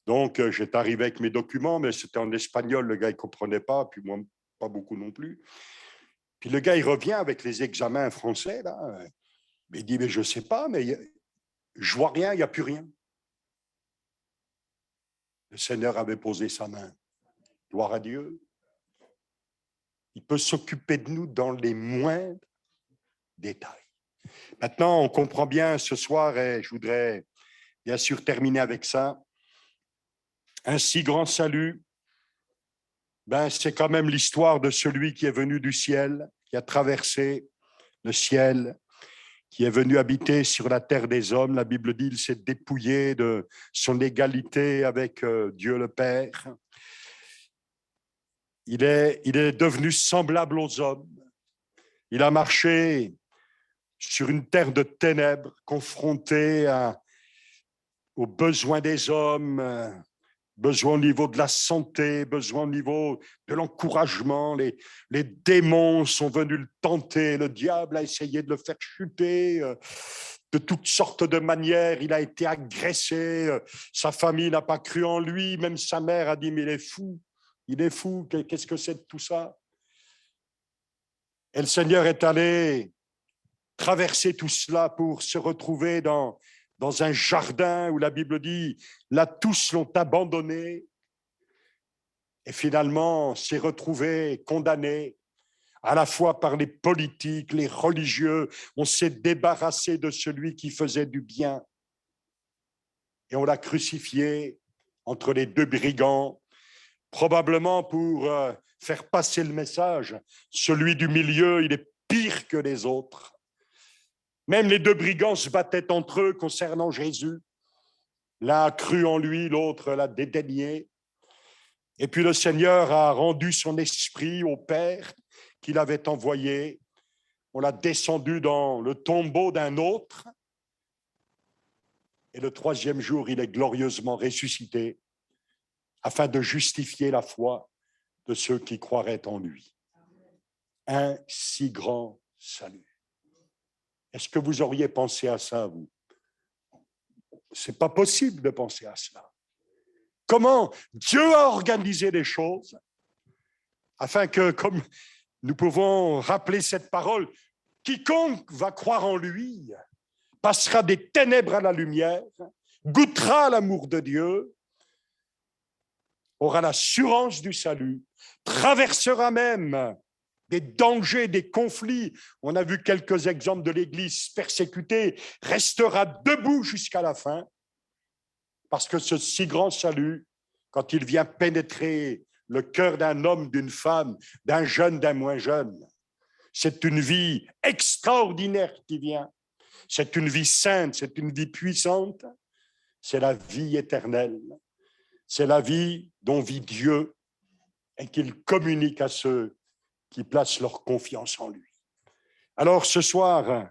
Donc, j'étais arrivé avec mes documents, mais c'était en espagnol, le gars, il ne comprenait pas, puis moi, pas beaucoup non plus. Puis le gars, il revient avec les examens français, là. Mais il dit, mais je ne sais pas, mais je vois rien, il n'y a plus rien. Le Seigneur avait posé sa main. Gloire à Dieu. Il peut s'occuper de nous dans les moindres détails. Maintenant, on comprend bien ce soir, et je voudrais bien sûr terminer avec ça. Un si grand salut, c'est quand même l'histoire de celui qui est venu du ciel, qui a traversé le ciel, qui est venu habiter sur la terre des hommes. La Bible dit qu'il s'est dépouillé de son égalité avec Dieu le Père. Il est devenu semblable aux hommes. Il a marché sur une terre de ténèbres, confronté aux besoins des hommes, besoin au niveau de la santé, besoin au niveau de l'encouragement. Les démons sont venus le tenter, le diable a essayé de le faire chuter de toutes sortes de manières. Il a été agressé, sa famille n'a pas cru en lui, même sa mère a dit, mais il est fou, qu'est-ce que c'est de tout ça? Et le Seigneur est allé traverser tout cela pour se retrouver dans un jardin où la Bible dit, là tous l'ont abandonné et finalement s'est retrouvé condamné à la fois par les politiques, les religieux. On s'est débarrassé de celui qui faisait du bien et on l'a crucifié entre les deux brigands, probablement pour faire passer le message. Celui du milieu, il est pire que les autres. Même les deux brigands se battaient entre eux concernant Jésus. L'un a cru en lui, l'autre l'a dédaigné. Et puis le Seigneur a rendu son esprit au Père qu'il avait envoyé. On l'a descendu dans le tombeau d'un autre. Et le 3e jour, il est glorieusement ressuscité afin de justifier la foi de ceux qui croiraient en lui. Un si grand salut. Est-ce que vous auriez pensé à ça, vous? Ce n'est pas possible de penser à cela. Comment Dieu a organisé les choses afin que, comme nous pouvons rappeler cette parole, quiconque va croire en lui passera des ténèbres à la lumière, goûtera l'amour de Dieu, aura l'assurance du salut, traversera même des dangers, des conflits. On a vu quelques exemples de l'Église persécutée, restera debout jusqu'à la fin, parce que ce si grand salut, quand il vient pénétrer le cœur d'un homme, d'une femme, d'un jeune, d'un moins jeune, c'est une vie extraordinaire qui vient. C'est une vie sainte, c'est une vie puissante, c'est la vie éternelle. C'est la vie dont vit Dieu et qu'il communique à ceux qui placent leur confiance en lui. Alors ce soir,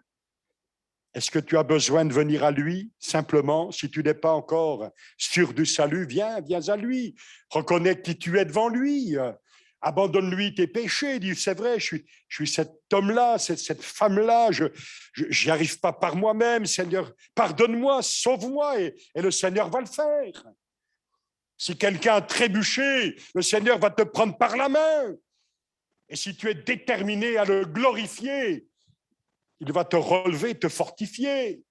est-ce que tu as besoin de venir à lui simplement? Si tu n'es pas encore sûr du salut, viens à lui. Reconnais qui tu es devant lui. Abandonne-lui tes péchés. Dis, c'est vrai, je suis cet homme-là, cette femme-là. Je n'y arrive pas par moi-même. Seigneur, pardonne-moi, sauve-moi. Et le Seigneur va le faire. Si quelqu'un a trébuché, le Seigneur va te prendre par la main. Et si tu es déterminé à le glorifier, il va te relever, te fortifier.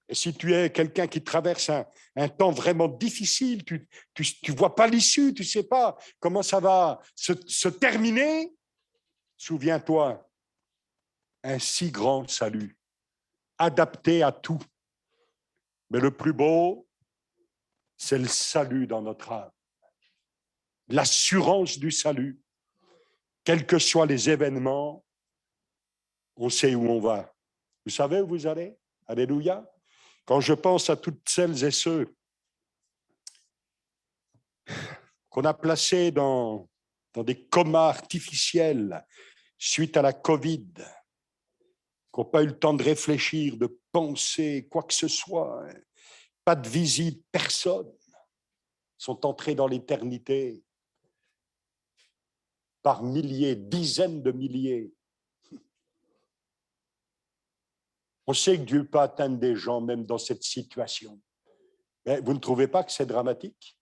Et si tu es quelqu'un qui traverse un temps vraiment difficile, tu vois pas l'issue, tu sais pas comment ça va se terminer, souviens-toi, un si grand salut, adapté à tout. Mais le plus beau, c'est le salut dans notre âme. L'assurance du salut. Quels que soient les événements, on sait où on va. Vous savez où vous allez? Alléluia. Quand je pense à toutes celles et ceux qu'on a placés dans des comas artificiels suite à la Covid, qui n'ont pas eu le temps de réfléchir, de penser, quoi que ce soit, pas de visite, personne, sont entrés dans l'éternité par milliers, dizaines de milliers. On sait que Dieu peut atteindre des gens même dans cette situation. Mais vous ne trouvez pas que c'est dramatique?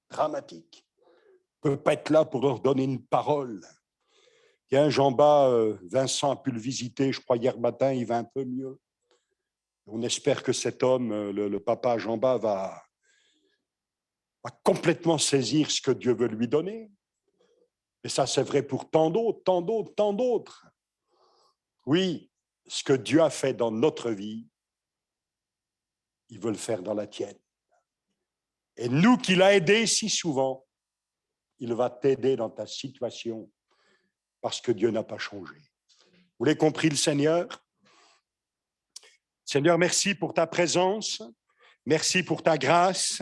Dramatique. On ne peut pas être là pour leur donner une parole. Il y a un Jean-Bas, Vincent a pu le visiter, je crois hier matin, il va un peu mieux. On espère que cet homme, le papa Jean-Bas, va complètement saisir ce que Dieu veut lui donner. Et ça, c'est vrai pour tant d'autres, tant d'autres, tant d'autres. Oui, ce que Dieu a fait dans notre vie, il veut le faire dans la tienne. Et nous qui l'a aidé si souvent, il va t'aider dans ta situation parce que Dieu n'a pas changé. Vous l'avez compris, le Seigneur? Seigneur, merci pour ta présence. Merci pour ta grâce.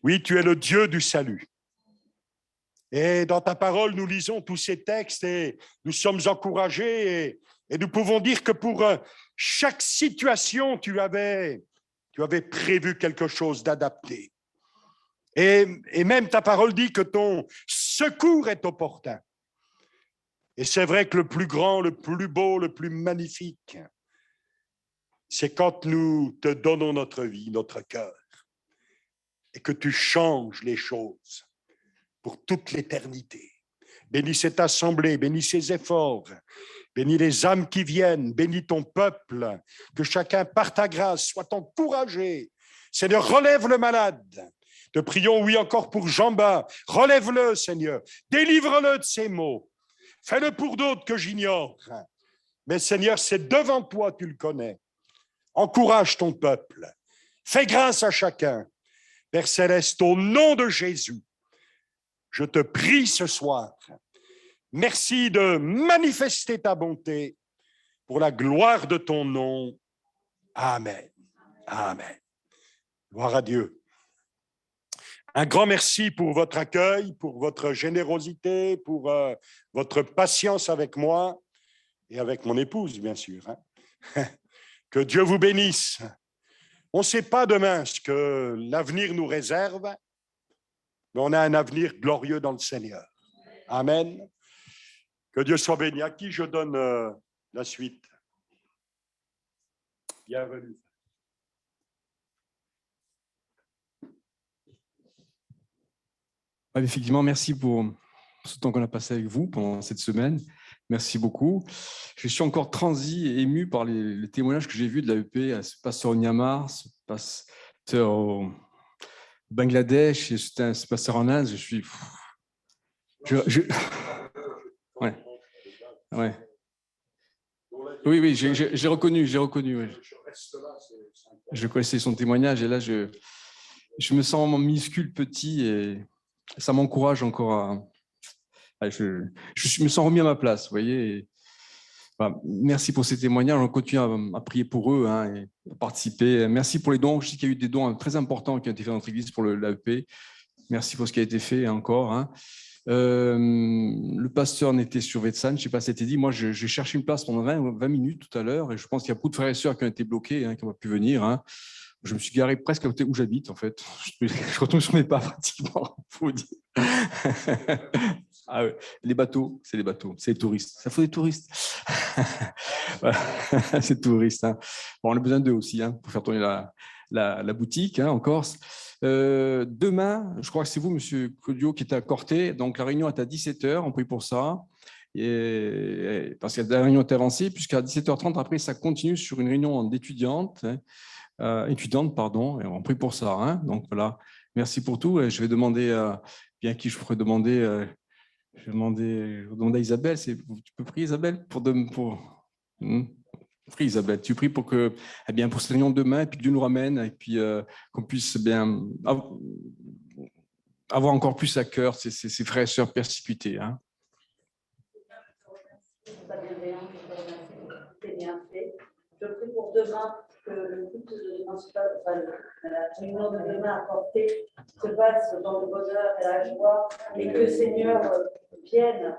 Oui, tu es le Dieu du salut. Et dans ta parole, nous lisons tous ces textes et nous sommes encouragés et nous pouvons dire que pour chaque situation, tu avais prévu quelque chose d'adapté. Et même ta parole dit que ton secours est opportun. Et c'est vrai que le plus grand, le plus beau, le plus magnifique, c'est quand nous te donnons notre vie, notre cœur, et que tu changes les choses pour toute l'éternité. Bénis cette assemblée, bénis ses efforts, bénis les âmes qui viennent, bénis ton peuple, que chacun par ta grâce soit encouragé. Seigneur, relève le malade. Te prions, oui, encore pour Jean-Bas. Relève-le, Seigneur. Délivre-le de ses maux. Fais-le pour d'autres que j'ignore. Mais Seigneur, c'est devant toi, tu le connais. Encourage ton peuple. Fais grâce à chacun. Père Céleste, au nom de Jésus, je te prie ce soir. Merci de manifester ta bonté pour la gloire de ton nom. Amen. Amen. Gloire à Dieu. Un grand merci pour votre accueil, pour votre générosité, pour votre patience avec moi et avec mon épouse, bien sûr. Que Dieu vous bénisse. On ne sait pas demain ce que l'avenir nous réserve, mais on a un avenir glorieux dans le Seigneur. Amen. Que Dieu soit béni. À qui je donne la suite? Bienvenue. Effectivement, merci pour ce temps qu'on a passé avec vous pendant cette semaine. Merci beaucoup. Je suis encore transi et ému par les témoignages que j'ai vus de l'AEP, ce pasteur au Myanmar, ce pasteur au Bangladesh, et ce pasteur en Inde. Je suis... Ouais. Oui, j'ai reconnu. Ouais. Je connaissais son témoignage et là, je me sens minuscule, petit et ça m'encourage encore à... Je me sens remis à ma place, vous voyez. Et, voilà, merci pour ces témoignages. On continue à prier pour eux et à participer. Merci pour les dons. Je sais qu'il y a eu des dons très importants qui ont été faits dans notre église pour l'AEP. Merci pour ce qui a été fait encore. Le pasteur n'était sur Vetsan, je ne sais pas si c'était dit. Moi, j'ai cherché une place pendant 20 minutes tout à l'heure et je pense qu'il y a beaucoup de frères et sœurs qui ont été bloqués, qui n'ont pas pu venir. Je me suis garé presque à côté où j'habite, en fait. Je retourne sur mes pas, pratiquement, il faut dire. Ah ouais. Les bateaux, c'est les bateaux, c'est les touristes. Ça faut des touristes. Voilà. C'est touristes. Bon, on a besoin d'eux aussi pour faire tourner la boutique en Corse. Demain, je crois que c'est vous, M. Claudio, qui est à Corté. Donc, la réunion est à 17h. On prie pour ça. Parce que la réunion est avancée, puisqu'à 17h30, après, ça continue sur une réunion d'étudiantes. Étudiantes, et on prie pour ça. Donc, voilà. Merci pour tout. Et je vais demander, bien qui je pourrais demander... Je vais demander à Isabelle, tu peux prier Isabelle Prie Isabelle, tu pries pour que, pour cette réunion de demain, et puis que Dieu nous ramène, et puis qu'on puisse avoir encore plus à cœur ces frères et sœurs persécutés. Je prie pour demain que le culte de demain, la réunion de demain à Corté se passe dans le bonheur et la joie, et que Seigneur vienne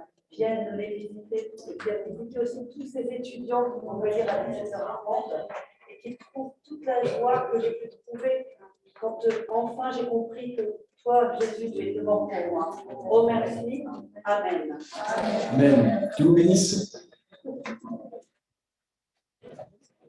les visiter, vienne visiter aussi tous ces étudiants qui vont venir à 17h30 et qui trouvent toute la joie que j'ai pu trouver quand enfin j'ai compris que toi, Jésus, tu es mort pour moi. Oh merci. Amen. Amen. Que vous bénisse.